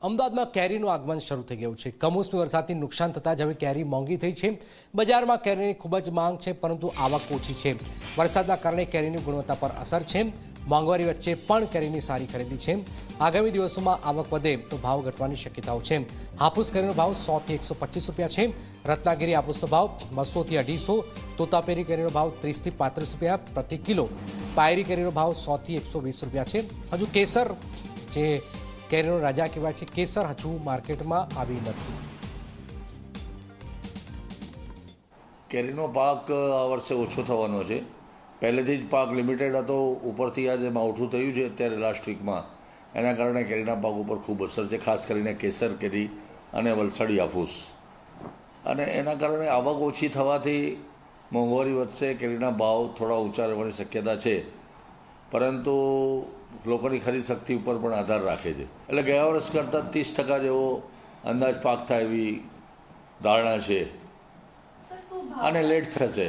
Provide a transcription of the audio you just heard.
અમદાવાદમાં કેરીનું આગમન શરૂ થઈ ગયું છે। કમોસમી વરસાદથી નુકસાન થતાં જ હવે કેરી મોંઘી થઈ છે। બજારમાં કેરીની ખૂબ જ માંગ છે, પરંતુ આવક ઓછી છે। વરસાદના કારણે કેરીની ગુણવત્તા પર અસર છે। મોંઘવારી વચ્ચે પણ કેરીની સારી ખરીદી છે। આગામી દિવસોમાં આવક વધે તો ભાવ ઘટવાની શક્યતાઓ છે। હાફૂસ કેરીનો ભાવ 100 થી 125 રૂપિયા છે। રત્નાગીરી હાફૂસનો ભાવ 200 થી 250। તોતાપેરી કેરીનો ભાવ 30 થી 35 રૂપિયા પ્રતિ કિલો। પાયરી કેરીનો ભાવ 100 થી 120 રૂપિયા છે। હજુ કેસર જે કેરીનો રાજા કહેવાય છે, કેસર હજુ માર્કેટમાં આવી નથી। કેરીનો પાક આ વર્ષે ઓછો થવાનો છે। પહેલેથી જ પાક લિમિટેડ હતો, ઉપરથી આજે માવઠું થયું છે અત્યારે લાસ્ટ વીકમાં, એના કારણે કેરીના પાક ઉપર ખૂબ અસર છે, ખાસ કરીને કેસર કેરી અને વલસાડી હાફૂસ। અને એના કારણે આવક ઓછી થવાથી મોંઘવારી વધશે, કેરીના ભાવ થોડા ઊંચા રહેવાની શક્યતા છે, પરંતુ લોકોની ખરીદ શક્તિ ઉપર પણ આધાર રાખે છે। એટલે ગયા વર્ષ કરતાં 30% જેવો અંદાજ પાક થાય એવી ધારણા છે, અને લેટ થશે।